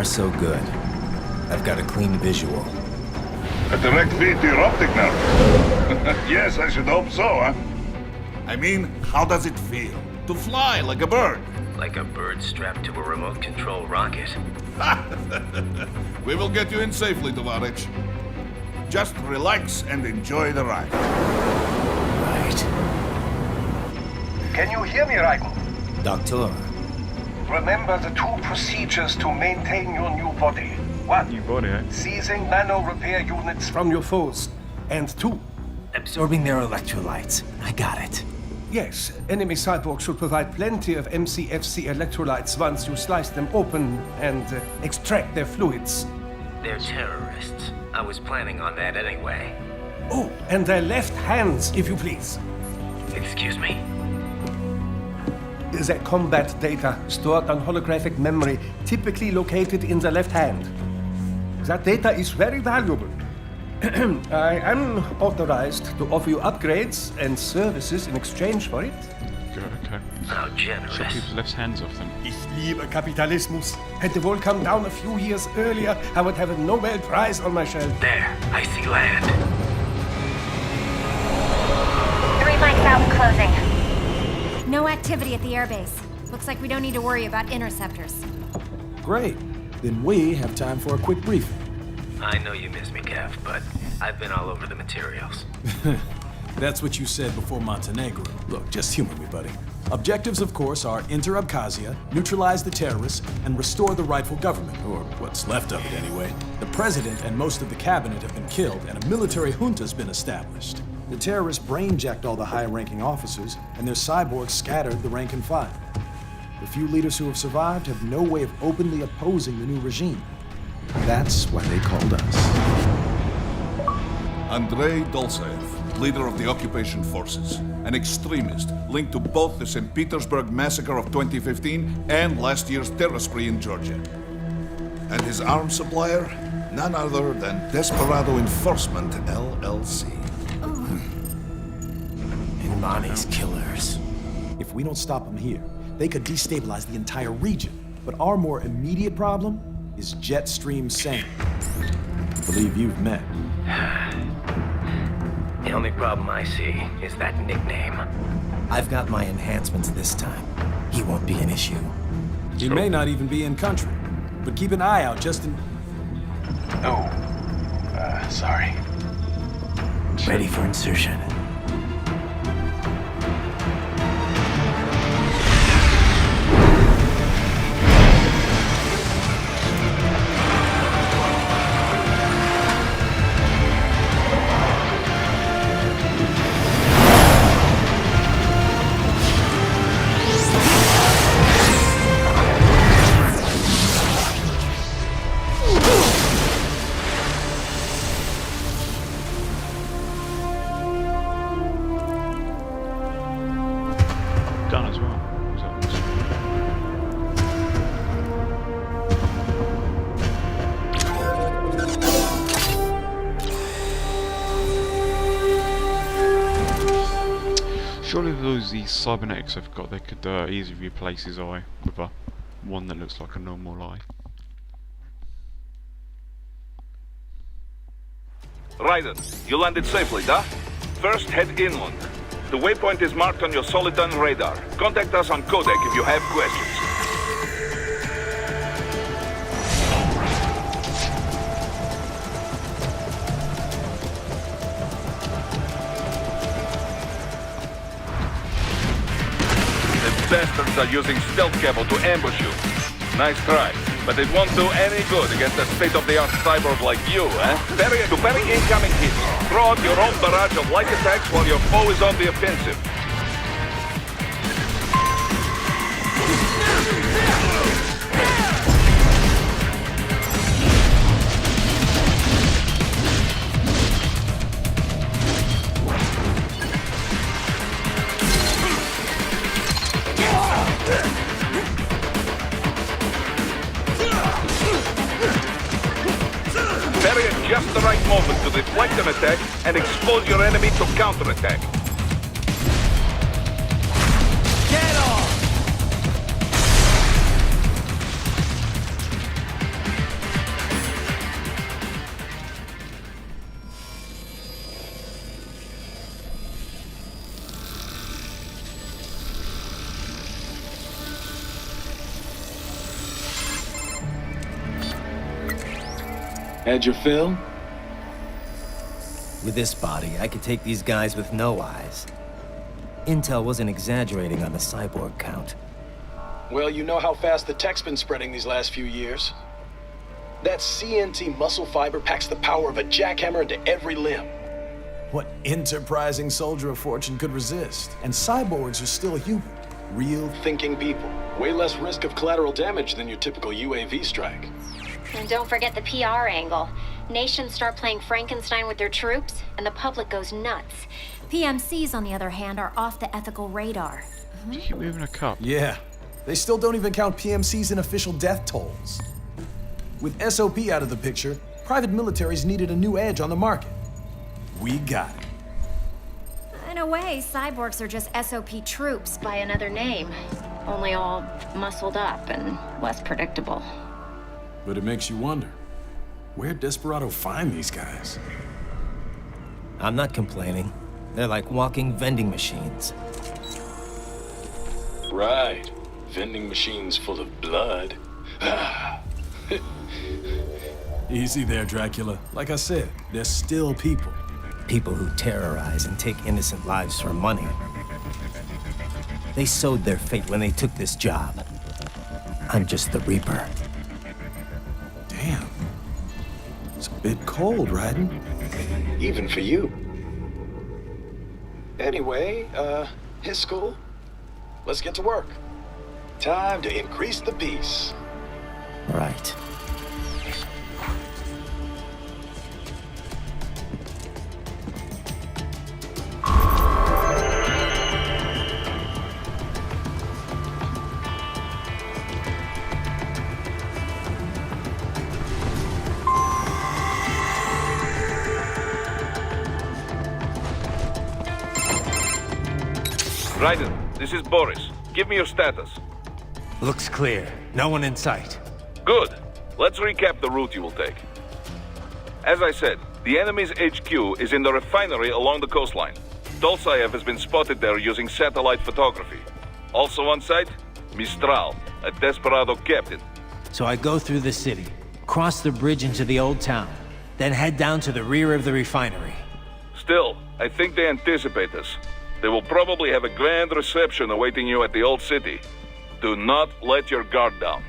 far, so good. I've got a clean visual. A direct feed to your optic nerve. Yes, I should hope so, huh? I mean, how does it feel? To fly like a bird? Like a bird strapped to a remote control rocket. We will get you in safely, Tovarich. Just relax and enjoy the ride. Right. Can you hear me, Raiko? Doctor. Remember the two procedures to maintain your new body. One, New body, eh? seizing nano repair units from your foes. And two, Absorbing their electrolytes. I got it. yes, enemy cyborgs should provide plenty of MCFC electrolytes once you slice them open and extract their fluids. They're terrorists. I was planning on that anyway. Oh, and their left hands, if you please. Excuse me? Their combat data stored on holographic memory, typically located in the left hand. That data is very valuable. I am authorized to offer you upgrades and services in exchange for it. Good, okay. How Chop generous. people's left hands off them. Ich liebe Kapitalismus. Had the wall come down a few years earlier, I would have a Nobel Prize on my shelf. There, I see land. 3 mics out and closing. No activity at the airbase. Looks like we don't need to worry about interceptors. Great. Then we have time for a quick briefing. I know you miss me, Kev, but I've been all over the materials. That's what you said before Montenegro. Look, just humor me, buddy. Objectives, of course, are enter Abkhazia, neutralize the terrorists, and restore the rightful government, or what's left of it anyway. The president and most of the cabinet have been killed, and a military junta's been established. The terrorists brain-jacked all the high-ranking officers, and their cyborgs scattered the rank and file. The few leaders who have survived have no way of openly opposing the new regime. That's why they called us. Andrei Dolzaev, leader of the occupation forces, an extremist linked to both the St. Petersburg massacre of 2015 and last year's terror spree in Georgia. And his arms supplier, none other than Desperado Enforcement, LLC. And Mani's killers. If we don't stop them here, they could destabilize the entire region. But our more immediate problem is Jetstream Sam. I believe you've met. The only problem I see is that nickname. I've got my enhancements this time. He won't be an issue. He may not even be in country. But keep an eye out just in... Oh, sorry. Ready for insertion. Done as well. Was that Surely these cybernetics have got, they could easily replace his eye with one that looks like a normal eye. Raiden, you landed safely, da? First, head inland. The waypoint is marked on your Soliton radar. Contact us on Codec if you have questions. The bastards are using stealth cable to ambush you. Nice try, but it won't do any good against a state-of-the-art cyborg like you, eh? To parry incoming hits, throw out your own barrage of light attacks while your foe is on the offensive. Parry at just the right moment to deflect an attack and expose your enemy to counterattack. Had your fill? With this body, I could take these guys with no eyes. Intel wasn't exaggerating on the cyborg count. Well, you know how fast the tech's been spreading these last few years. That CNT muscle fiber packs the power of a jackhammer into every limb. What enterprising soldier of fortune could resist? And cyborgs are still human. Real Thinking people. Way less risk of collateral damage than your typical UAV strike. And don't forget the PR angle. Nations start playing Frankenstein with their troops, and the public goes nuts. PMCs, on the other hand, are off the ethical radar. Do you keep moving a cup? Yeah. They still don't even count PMCs in official death tolls. With SOP out of the picture, private militaries needed a new edge on the market. We got it. In a way, cyborgs are just SOP troops by another name. Only all muscled up and less predictable. But it makes you wonder, where'd Desperado find these guys? I'm not complaining. They're like walking vending machines. Right. Vending machines full of blood. Easy there, Dracula. Like I said, they're still people. People who terrorize and take innocent lives for money. They sowed their fate when they took this job. I'm just the Reaper. Damn. It's a bit cold, Raiden. Even for you. Anyway, his school. Let's get to work. Time to increase the peace. Right. Raiden, this is Boris. Give me your status. Looks clear. No one in sight. Good. Let's recap the route you will take. As I said, the enemy's HQ is in the refinery along the coastline. Dolsaev has been spotted there using satellite photography. Also on site, Mistral, a Desperado captain. So I go through the city, cross the bridge into the old town, then head down to the rear of the refinery. Still, I think they anticipate us. They will probably have a grand reception awaiting you at the old city. Do not let your guard down.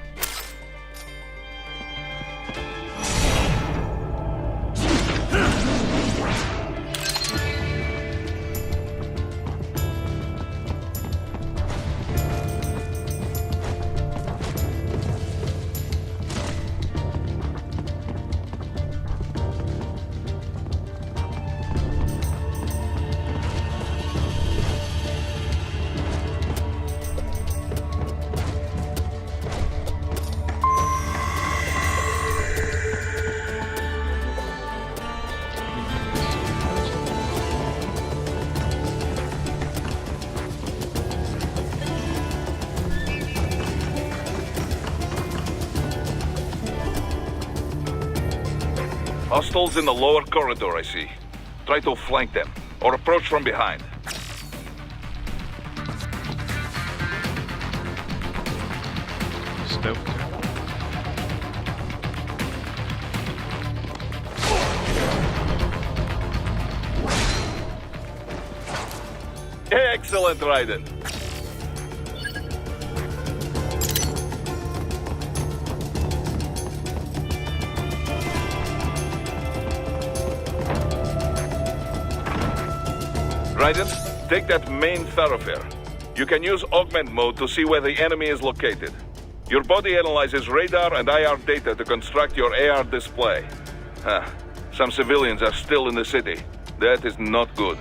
Hostiles in the lower corridor, I see. Try to flank them, or approach from behind. Still. Excellent, Raiden. Raiden, take that main thoroughfare. You can use augment mode to see where the enemy is located. Your body analyzes radar and IR data to construct your AR display. Some civilians are still in the city. That is not good.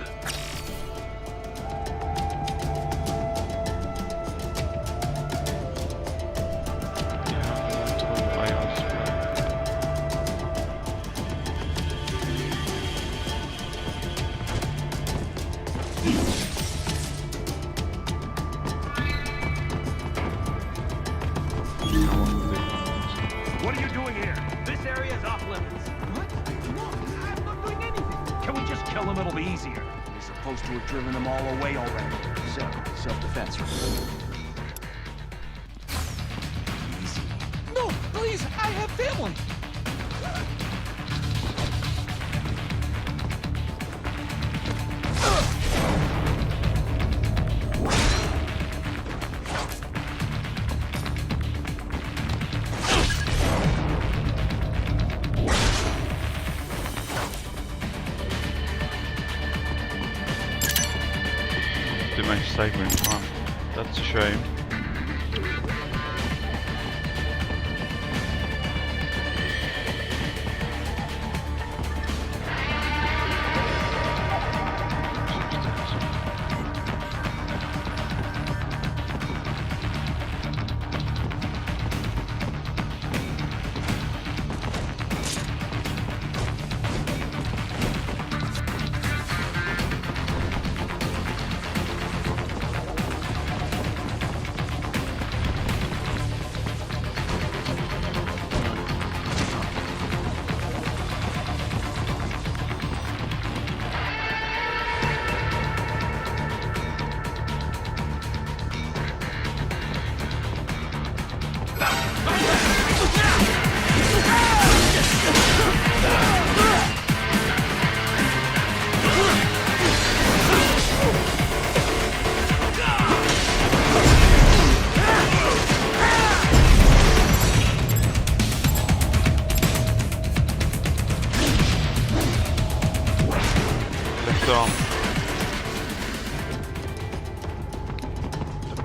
What are you doing here? This area is off limits. What? No, I'm not doing anything. Can we just kill them? It'll be easier. We're supposed to have driven them all away already. So, self-defense. Easy. No, please, I have family. managed to save me in time. That's a shame.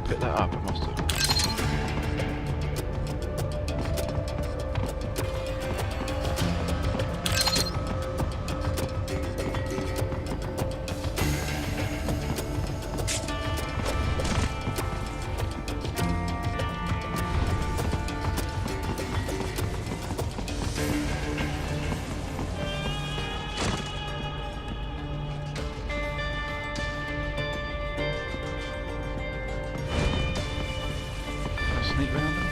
Pick that up, I must have. Sneak round them?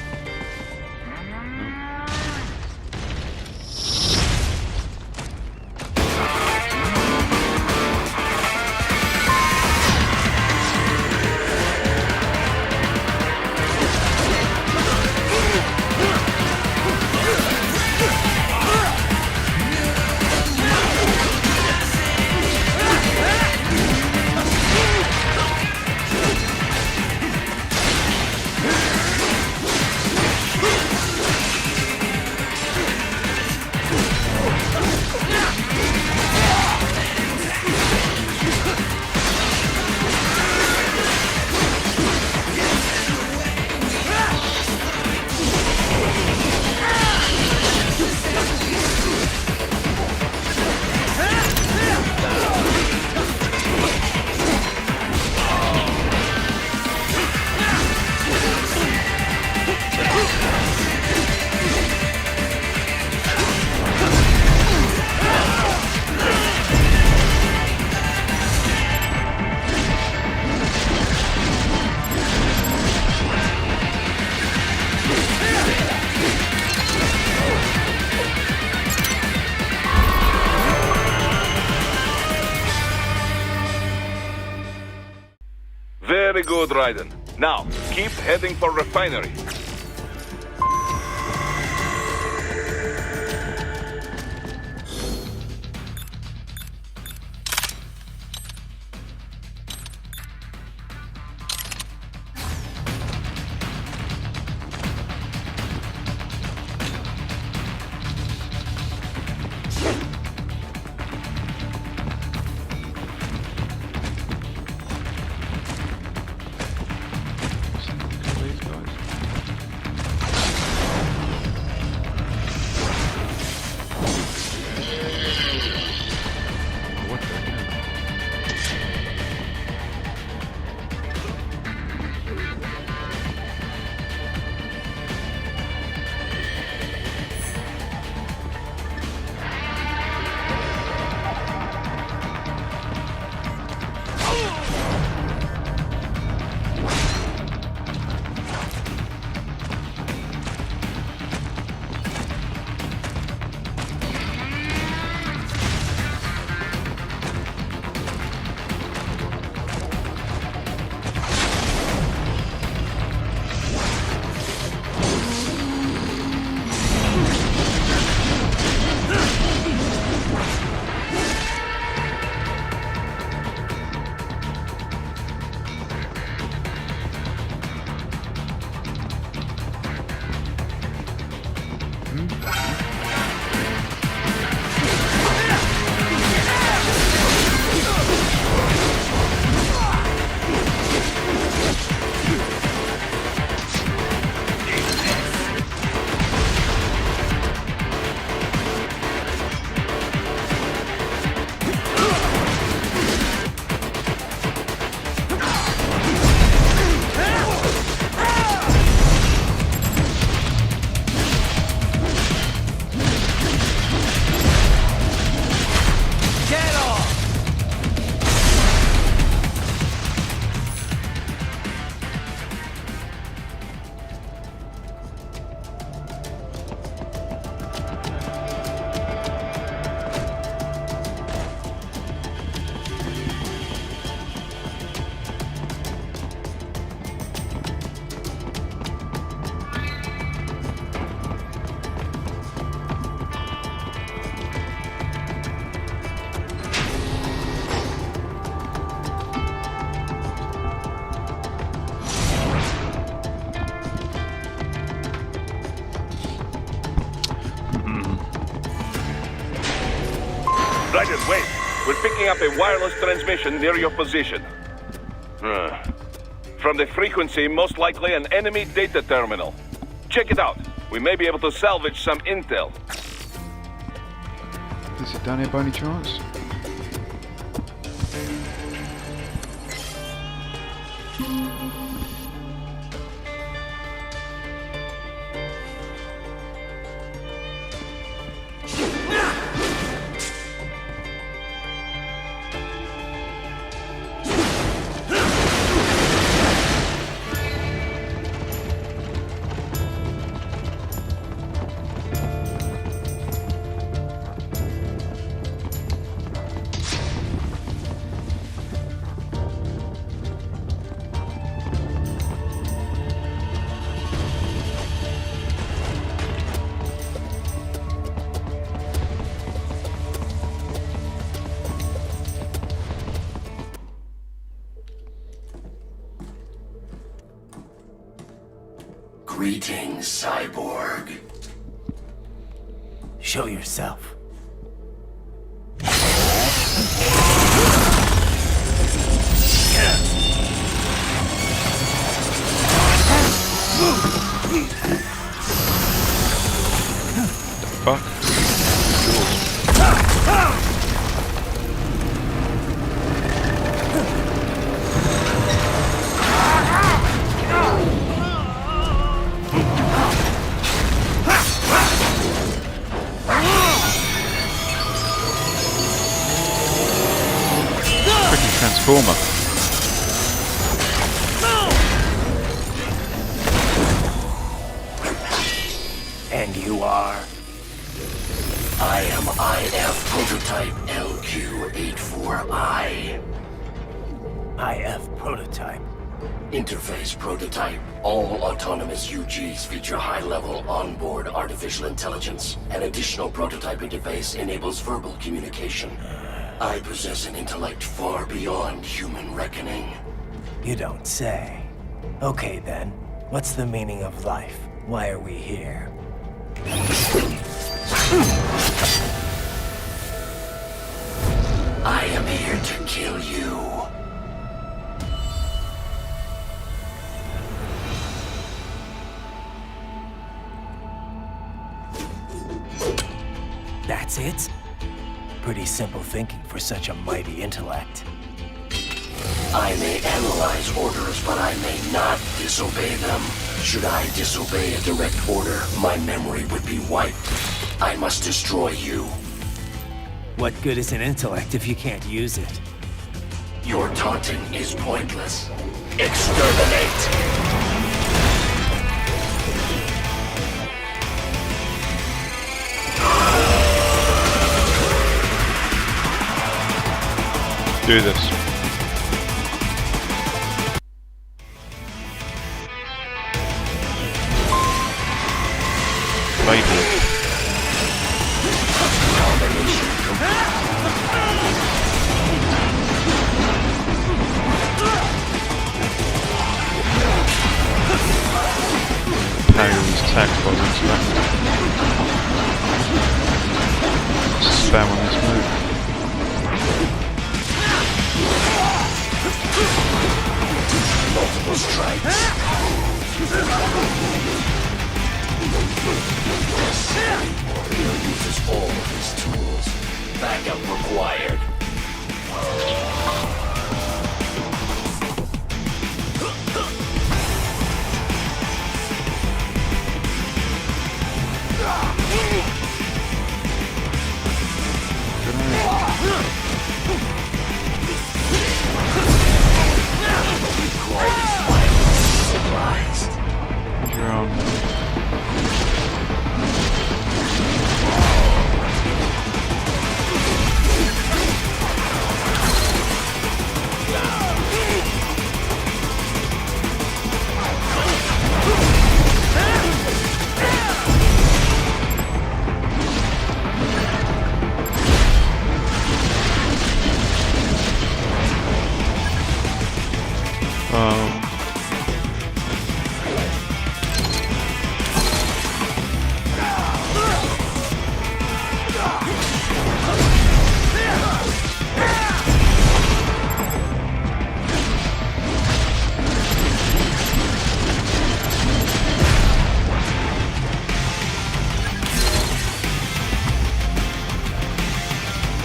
Very good, Raiden. Now, keep heading for refinery. These guys. Ryder, wait. We're picking up a wireless transmission near your position. From the frequency, most likely an enemy data terminal. Check it out. We may be able to salvage some intel. Is it down here by any chance? Greetings, cyborg. Show yourself. Fuck. Freaking transformer. And you are? I am IF prototype LQ84I. IF prototype. Interface prototype. All autonomous UGs feature high-level onboard artificial intelligence. An additional prototype interface enables verbal communication. I possess an intellect far beyond human reckoning. You don't say. Okay then, what's the meaning of life? Why are we here? I am here to kill you. That's it? Pretty simple thinking for such a mighty intellect. I may analyze orders, but I may not disobey them. Should I disobey a direct order, my memory would be wiped. I must destroy you. What good is an intellect if you can't use it? Your taunting is pointless. Exterminate! Do this. Beyblade. Parry all these attacks while it's left. Spam on this move. Multiple strikes. Warrior uses all of his tools. Backup required.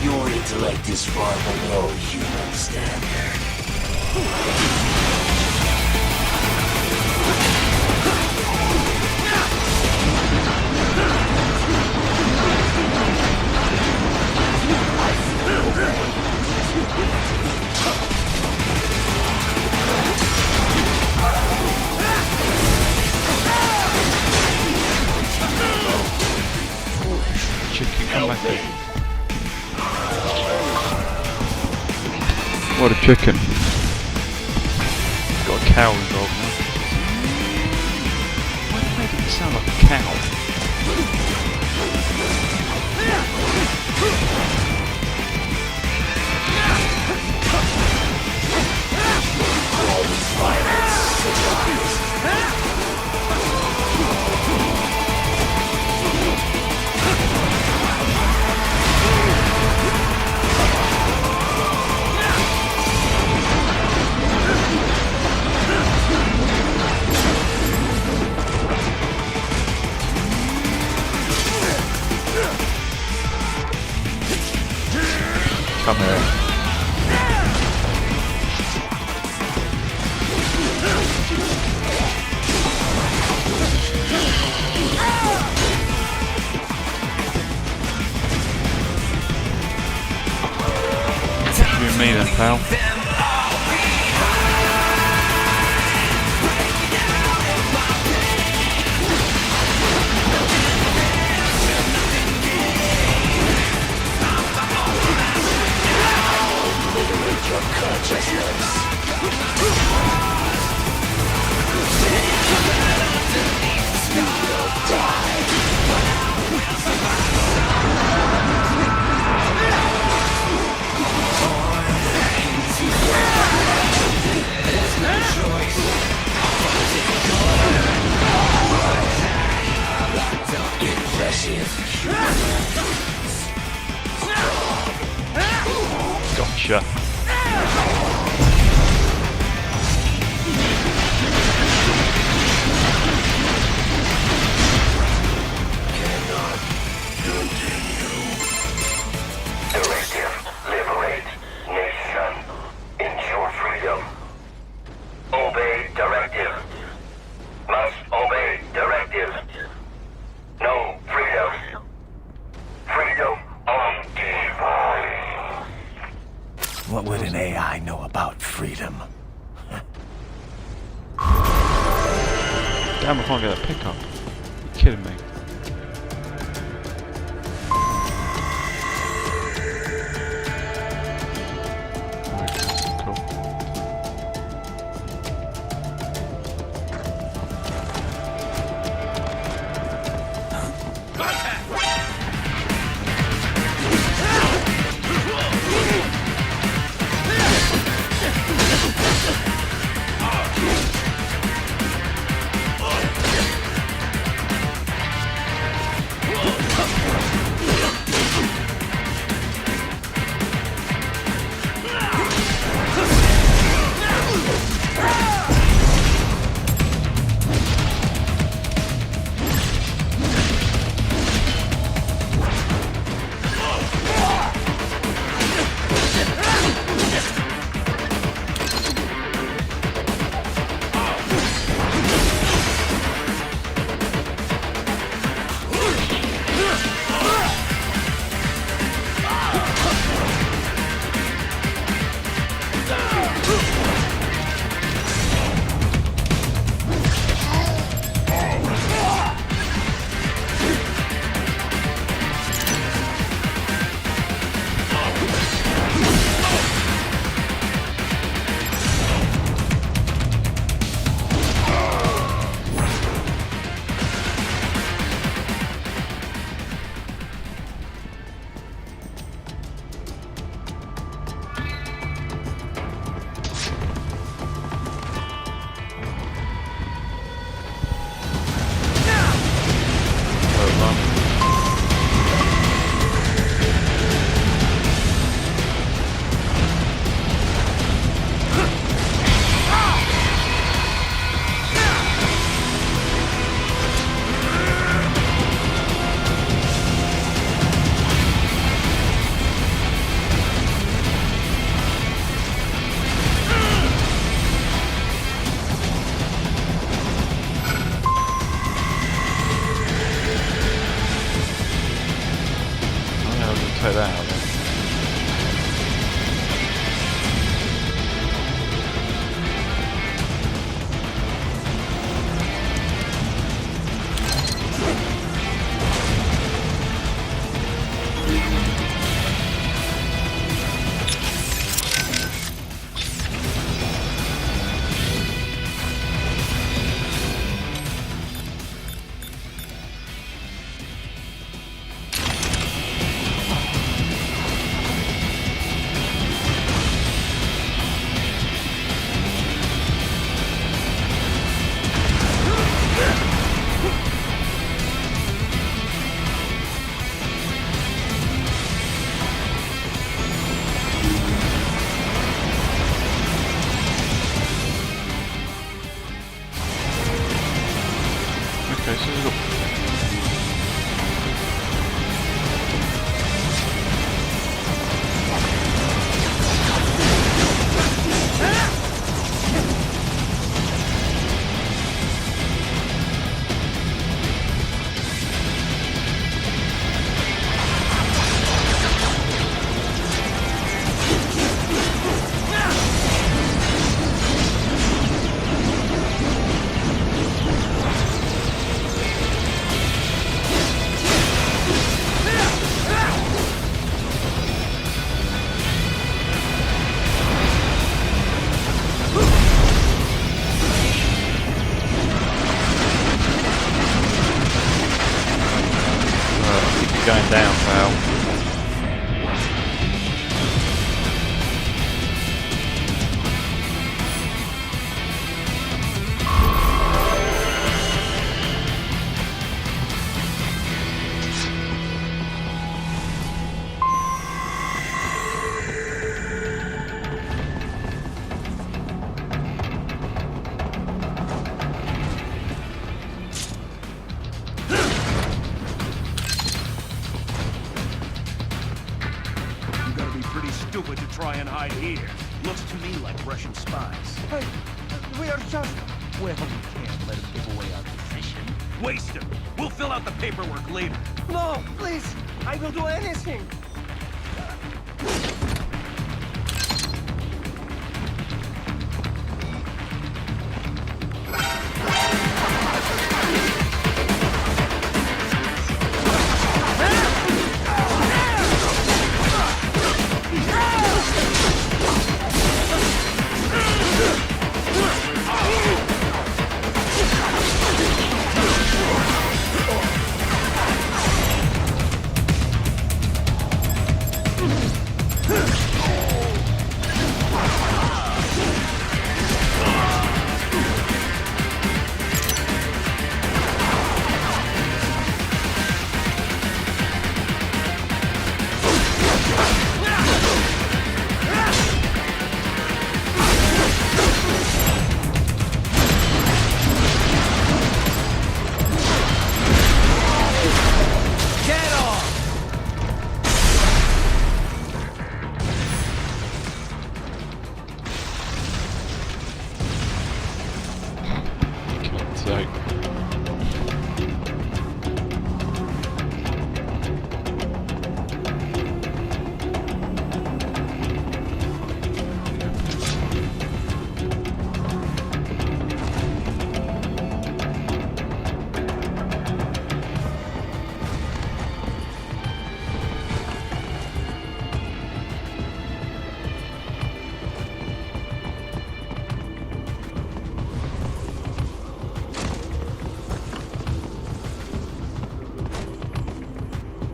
Your intellect is far below human standard. Chicken, come back here. What a chicken. Got a cow involved now. Why did they make it sound like a cow? Come here. You and me then, pal. Your consciousness. You will die. Impressive. Gotcha. Directive, liberate, nation, ensure freedom. Obey directive. Must obey directive. No freedom. Freedom on device. What would an AI know about freedom? Damn, I can't get that pickup. You're kidding me. Cool. check that out then. Okay, so we've got... going down, pal. Stupid to try and hide here. Looks to me like Russian spies. Hey, we are just... Well, we can't let him give away our position. Waste him. We'll fill out the paperwork later. No, please. I will do anything.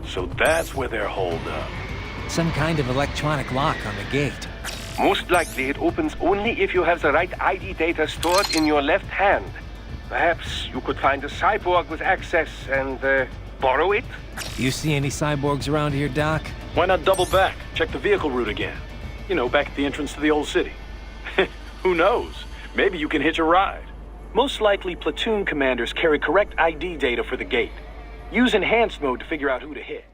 So that's where they're holed up. Some kind of electronic lock on the gate. Most likely it opens only if you have the right ID data stored in your left hand. Perhaps you could find a cyborg with access and borrow it? You see any cyborgs around here, Doc? Why not double back? Check the vehicle route again. You know, back at the entrance to the old city. Who knows? Maybe you can hitch a ride. Most likely, platoon commanders carry correct ID data for the gate. Use enhanced mode to figure out who to hit.